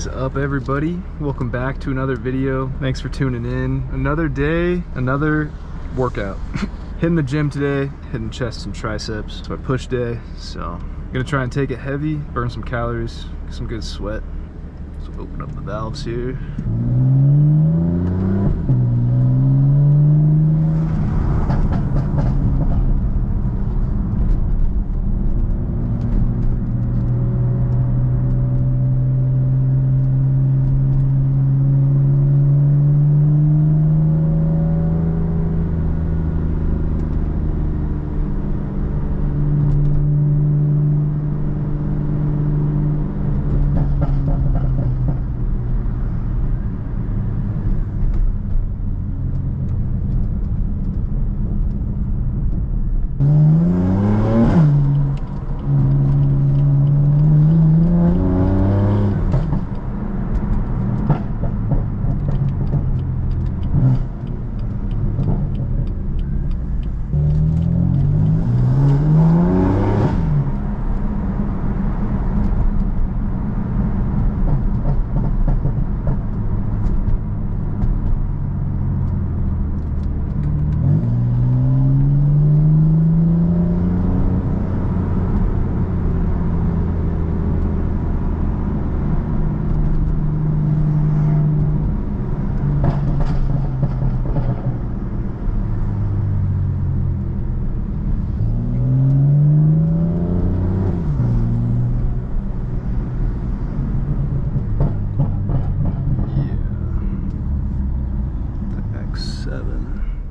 up, everybody? Welcome back to another video. Thanks for tuning in. Another day, another workout. Hitting the gym today, hitting chest and triceps. It's my push day, so I'm gonna try and take it heavy, burn some calories, get some good sweat. So open up the valves here.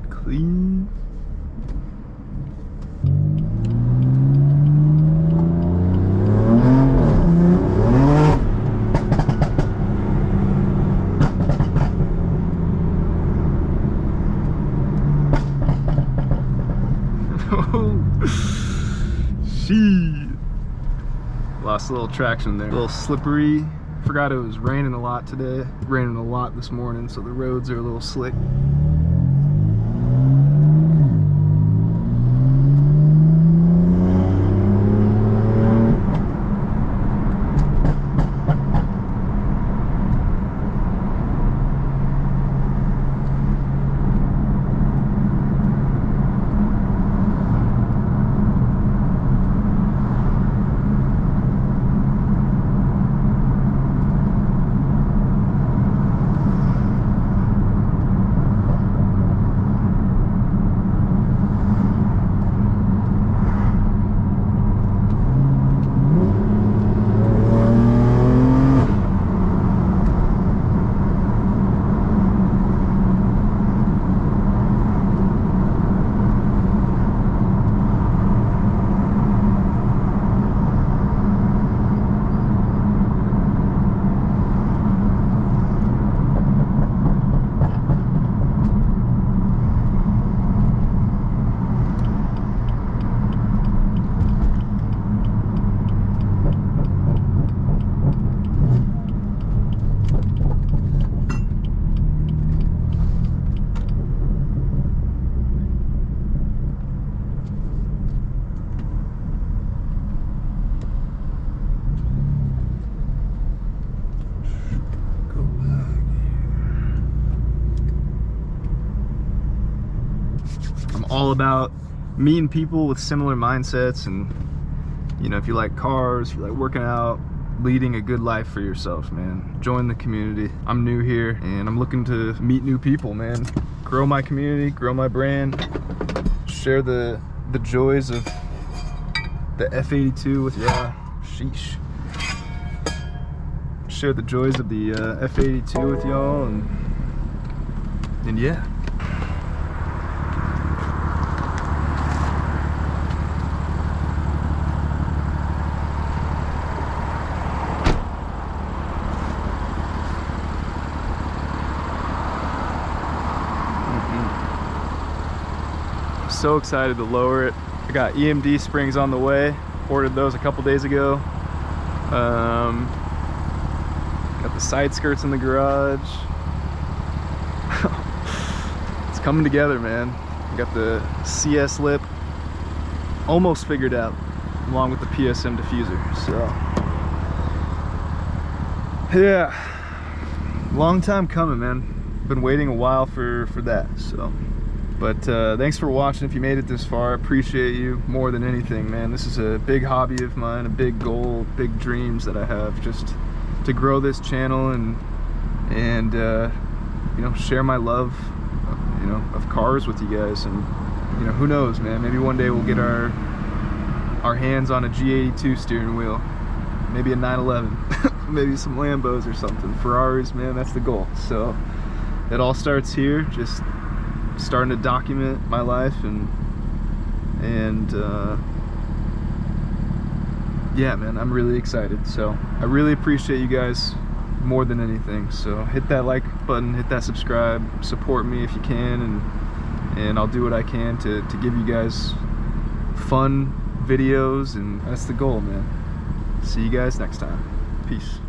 Clean. Shit. Lost a little traction there. A little slippery. Forgot it was raining a lot today. Raining a lot this morning, so the roads are a little slick. All about meeting people with similar mindsets, and you know, if you like cars, if you like working out, leading a good life for yourself, man, join the community. I'm new here and I'm looking to meet new people, man, grow my community, grow my brand, share the joys of the F82 with y'all. Sheesh. Share the joys of the F82 with y'all, and yeah. So excited to lower it. I got EMD springs on the way. Ordered those a couple days ago. Got the side skirts in the garage. It's coming together, man. Got the CS lip almost figured out, along with the PSM diffuser. So Yeah, long time coming, man. Been waiting a while for that. So, but thanks for watching. If you made it this far, I appreciate you more than anything, man. This is a big hobby of mine, a big goal, big dreams that I have, just to grow this channel and you know, share my love, you know, of cars with you guys. And you know, who knows, man, maybe one day we'll get our hands on a G82 steering wheel, maybe a 911, maybe some Lambos or something, Ferraris, man. That's the goal. So it all starts here, just starting to document my life, and yeah, man, I'm really excited. So I really appreciate you guys more than anything. So hit that like button, hit that subscribe, support me if you can, and I'll do what I can to give you guys fun videos, and that's the goal, man. See you guys next time. Peace.